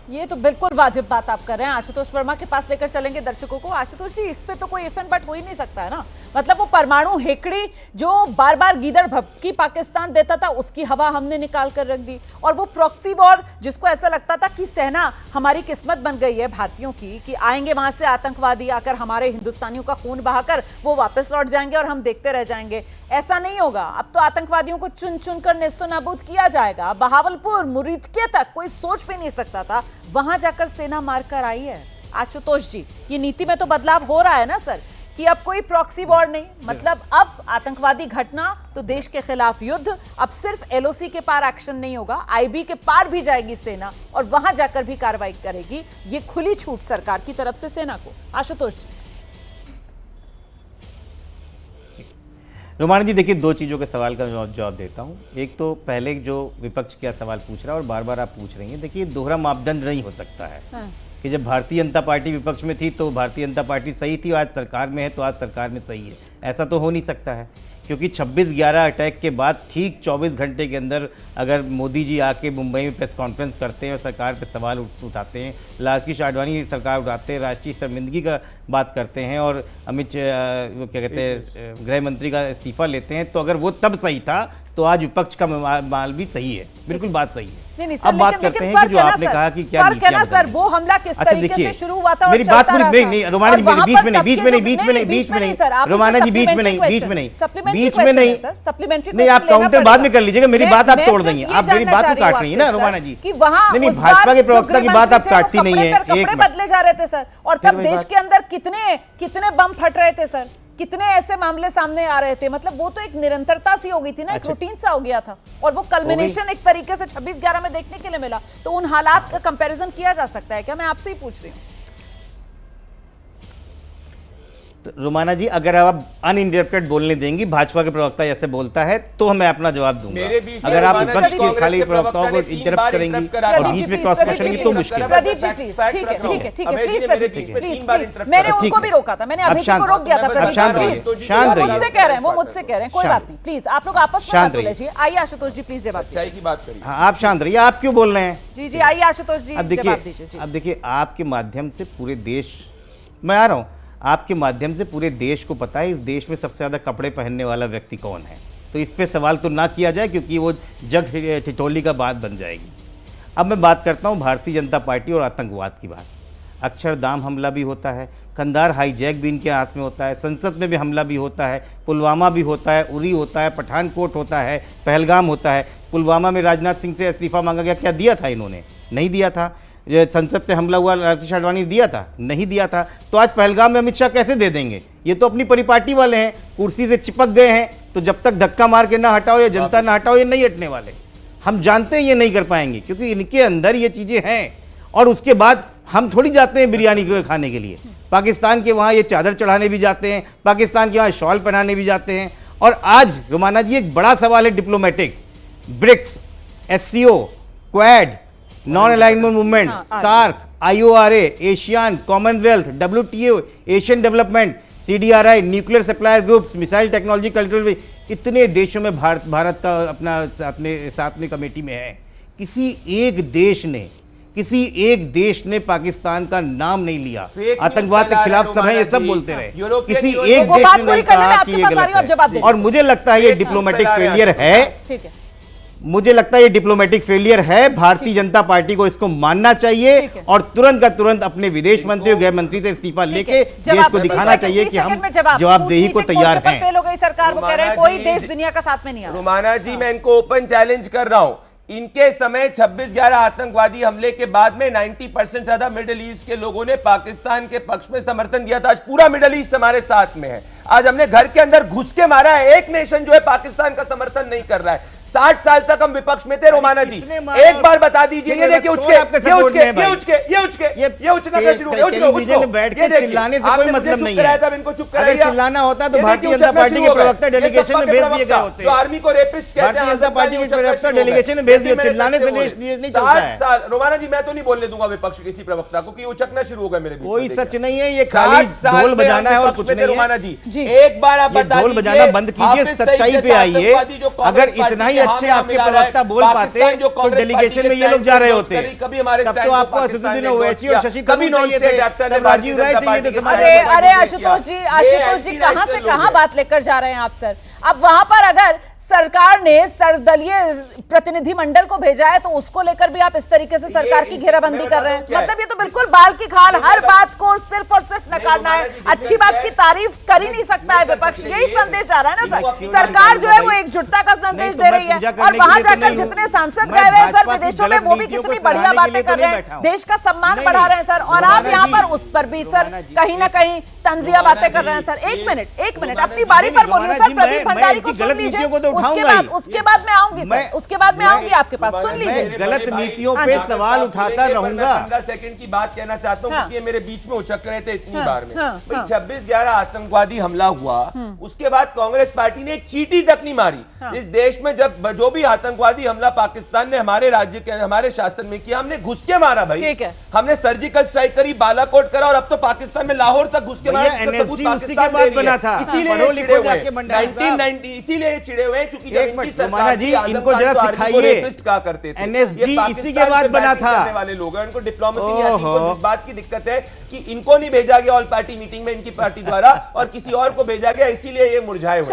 ये तो बिल्कुल वाजिब बात आप कर रहे हैं। आशुतोष वर्मा के पास लेकर चलेंगे दर्शकों को। आशुतोष जी, इस पे तो कोई इफ एंड बट हो ही नहीं सकता है ना। मतलब वो परमाणु हेकड़ी जो बार बार गीदड़ भभकी पाकिस्तान देता था, उसकी हवा हमने निकाल कर रख दी। और वो प्रॉक्सी वॉर जिसको ऐसा लगता था कि सेना हमारी किस्मत बन गई है भारतीयों की, कि आएंगे वहां से आतंकवादी आकर हमारे हिंदुस्तानियों का खून बहाकर वो वापस लौट जाएंगे और हम देखते रह जाएंगे। ऐसा नहीं होगा। अब तो आतंकवादियों को चुन चुन कर नेस्तो नाबूद किया जाएगा। बहावलपुर मुरीदके तक कोई सोच भी नहीं सकता था, वहां जाकर सेना मारकर आई है। आशुतोष जी, ये नीति में तो बदलाव हो रहा है ना सर, कि अब कोई प्रॉक्सी वॉर नहीं, मतलब अब आतंकवादी घटना तो देश के खिलाफ युद्ध। अब सिर्फ एलओसी के पार एक्शन नहीं होगा, आईबी के पार भी जाएगी सेना और वहां जाकर भी कार्रवाई करेगी। ये खुली छूट सरकार की तरफ से सेना को। आशुतोष जी। रोमाना जी, देखिए, दो चीज़ों के सवाल का जवाब देता हूँ। एक तो पहले जो विपक्ष क्या सवाल पूछ रहा है और बार बार आप पूछ रही हैं, देखिए दोहरा मापदंड नहीं हो सकता है। कि जब भारतीय जनता पार्टी विपक्ष में थी तो भारतीय जनता पार्टी सही थी, आज सरकार में है तो आज सरकार में सही है, ऐसा तो हो नहीं सकता है। क्योंकि 26/11 अटैक के बाद ठीक 24 घंटे के अंदर अगर मोदी जी आके मुंबई में प्रेस कॉन्फ्रेंस करते हैं और सरकार पे सवाल उठाते हैं, लालकृष्ण आडवाणी सरकार उठाते हैं, राष्ट्रीय शर्मिंदगी का बात करते हैं और अमित वो क्या कहते हैं गृह मंत्री का इस्तीफा लेते हैं, तो अगर वो तब सही था तो आज विपक्ष का माल भी सही है। बिल्कुल बात सही है। अब बात करते हैं कि जो आपने कहा कि क्या फर्क है ना सर, वो हमला किस तरीके से शुरू हुआ था और मेरी बात नहीं, रोमाना जी, मेरी बीच में नहीं रोमाना जी, बीच में नहीं, नहीं, आप काउंटर बाद में कर लीजिएगा, मेरी बात आप तोड़ देंगे। आप मेरी बात को काट रही है ना रोमाना जी। नहीं, भाजपा के प्रवक्ता की बात आप काटती नहीं है। कपड़े बदले जा रहे थे सर, और तब देश के अंदर कितने बम फट रहे थे सर, कितने ऐसे मामले सामने आ रहे थे। मतलब वो तो एक निरंतरता सी हो गई थी ना, एक रूटीन सा हो गया था, और वो कल्मिनेशन एक तरीके से 26/11 में देखने के लिए मिला। तो उन हालात का कंपैरिजन किया जा सकता है क्या? मैं आपसे ही पूछ रही हूँ। तो रोमाना जी, अगर आप अनइंटरप्टेड बोलने देंगी, भाजपा के प्रवक्ता जैसे बोलता है तो मैं अपना जवाब दूंगा। अगर आप विपक्ष के खाली प्रवक्ताओं को इंटरप्ट करेंगी और बीच में क्रॉस क्वेश्चन करेंगी तो मुश्किल है। प्रदीप जी प्लीज, ठीक है, प्लीज प्रदीप जी, प्लीज। मैंने उनको भी रोका था, मैंने अभी को रोक दिया था। प्रदीप जी शांत रहिए, मुझसे कह रहे हैं, वो मुझसे कह रहे हैं, कोई बात नहीं, प्लीज आप लोग आपस में मत बोलिए। आइए आशुतोष जी, प्लीज जवाब दीजिए। हाँ, आप शांत रहिए, आप क्यों बोल रहे हैं? जी जी, आइए आशुतोष जी, जवाब दीजिए। अब देखिए, आपके माध्यम से पूरे देश, मैं आ रहा हूँ, आपके माध्यम से पूरे देश को पता है इस देश में सबसे ज़्यादा कपड़े पहनने वाला व्यक्ति कौन है। तो इस पे सवाल तो ना किया जाए, क्योंकि वो जग ठिठोली का बात बन जाएगी। अब मैं बात करता हूँ भारतीय जनता पार्टी और आतंकवाद की बात। अक्षरधाम हमला भी होता है, कंधार हाईजैक भी इनके हाथ में होता है, संसद में भी हमला भी होता है, पुलवामा भी होता है, उरी होता है, पठानकोट होता है, पहलगाम होता है। पुलवामा में राजनाथ सिंह से इस्तीफा मांगा गया, क्या दिया था इन्होंने? नहीं दिया था। संसद पे हमला हुआ, लालकृष्ण आडवाणी दिया था? नहीं दिया था। तो आज पहलगाम में अमित शाह कैसे दे देंगे? ये तो अपनी परिपाटी वाले हैं, कुर्सी से चिपक गए हैं, तो जब तक धक्का मार के ना हटाओ या जनता ना हटाओ, ये नहीं हटने वाले। हम जानते हैं ये नहीं कर पाएंगे, क्योंकि इनके अंदर ये चीज़ें हैं। और उसके बाद हम थोड़ी जाते हैं बिरयानी को खाने के लिए, पाकिस्तान के वहाँ ये चादर चढ़ाने भी जाते हैं, पाकिस्तान के वहाँ शॉल पहनाने भी जाते हैं। और आज रोमाना जी, एक बड़ा सवाल है diplomatic, BRICS, SCO, Quad, non alignment movement, SAARC, IORA, ASEAN, Commonwealth, WTO, Asian development, CDRI, nuclear supplier groups, missile technology cultural, इतने देशों में भारत का अपना साथ में कमेटी में है। किसी एक देश ने पाकिस्तान का नाम नहीं लिया। आतंकवाद के खिलाफ सब है, ये सब बोलते रहे, किसी एक देश ने नहीं कहा कि ये गलत है। और मुझे लगता है ये डिप्लोमेटिक फेलियर है। मुझे लगता है ये डिप्लोमेटिक फेलियर है। भारतीय जनता पार्टी को इसको मानना चाहिए और तुरंत का तुरंत अपने विदेश मंत्री और गृह मंत्री से इस्तीफा लेके देश को दिखाना चाहिए कि हम जवाबदेही को तैयार हैं। फेल हो गई सरकार, वो कह रहे हैं कोई देश दुनिया का साथ में नहीं आ रहा। रोमाना जी, मैं इनको ओपन चैलेंज कर रहा हूं। इनके समय 26/11 आतंकवादी हमले के बाद में 90% ज्यादा मिडिल ईस्ट के लोगों ने पाकिस्तान के पक्ष में समर्थन दिया था। आज पूरा मिडिल ईस्ट हमारे साथ में है। आज हमने घर के अंदर घुस के मारा है, एक नेशन जो है पाकिस्तान का समर्थन नहीं कर रहा है। 60 साल तक हम विपक्ष में थे। रोमाना जी, एक बार बता दीजिए, ये देखिए उचके उचना का शुरू, चिल्लाने से कोई मतलब नहीं है। इनको चुप अगर चिल्लाना होता तो भारतीय जनता पार्टी के प्रवक्ता डेलीगेशन में भेज दिए गए होते। जो आर्मी को रेपिस्ट कहते हैं, भारतीय जनता पार्टी के प्रवक्ता डेलीगेशन में भेज दिए। चिल्लाने से नहीं चलता है। 60 साल रोमाना जी, मैं तो नहीं बोलने दूंगा विपक्ष किसी प्रवक्ता को कि उचकना शुरू हो गया मेरे बीच। कोई सच नहीं है, ये खाली ढोल बजाना है और कुछ नहीं है। रोमाना जी, एक बार आप बता ढोल बजाना बंद कीजिए, सच्चाई पे आइए। अगर इतना ही ही अच्छे आपके प्रवक्ता बोल पाते तो डेलीगेशन में ये लोग जा रहे होते। कभी हमारे तब तो आपको असदुद्दीन ओवैसी और शशि कभी नॉन स्टेट एक्टर ने राजीव राय चाहिए थे। अरे आशुतोष जी कहां से कहां बात लेकर जा रहे हैं आप सर। अब वहां पर अगर सरकार ने सर्वदलीय प्रतिनिधि मंडल को भेजा है तो उसको लेकर भी आप इस तरीके से सरकार की घेराबंदी कर रहे हैं। मतलब ये तो बिल्कुल बाल की खाल, हर बात को सिर्फ और सिर्फ नकारना है, अच्छी बात की तारीफ कर ही नहीं सकता है विपक्ष। यही संदेश जा रहा है ना सर। सरकार जो है वो एकजुटता का संदेश दे रही है और वहां जाकर जितने सांसद गए हुए हैं सर विदेशों में, वो भी कितनी बढ़िया बातें कर रहे हैं, देश का सम्मान बढ़ा रहे हैं सर। और आप यहाँ पर उस पर भी सर कहीं ना कहीं तंजिया बातें कर रहे हैं सर। एक मिनट अपनी बारी पर बोलिए सर। प्रदीप भंडारी को सुन लीजिए, उसके बाद मैं आऊंगी सर, उसके बाद मैं आऊंगी आपके पास, सुन लीजिए। गलत नीतियों पे सवाल उठाता रहूंगा। 15 सेकंड की बात कहना चाहता हूं क्योंकि ये मेरे बीच में उचक रहे थे इतनी बार में। भाई 26/11 आतंकवादी हमला हुआ, उसके बाद कांग्रेस पार्टी ने एक चींटी तक नहीं मारी। इस देश में जब जो भी आतंकवादी हमला पाकिस्तान ने हमारे राज्य के हमारे शासन में किया, हमने घुस के मारा भाई। हमने सर्जिकल स्ट्राइक करी, बालाकोट करा और अब तो पाकिस्तान में लाहौर तक घुस के मारा। इसीलिए चिड़े हुए क्योंकि इनकी सरकार जी इनको जरा सिखाइए रेपिस्ट कहा करते थे। एनएसजी इसी के बाद बना था। वाले लोग हैं, उनको डिप्लोमेसी नहीं आती। इनको इस बात की दिक्कत है कि इनको नहीं भेजा गया ऑल पार्टी मीटिंग में इनकी पार्टी द्वारा और किसी और को भेजा गया, इसीलिए ये मुरझाए हुए।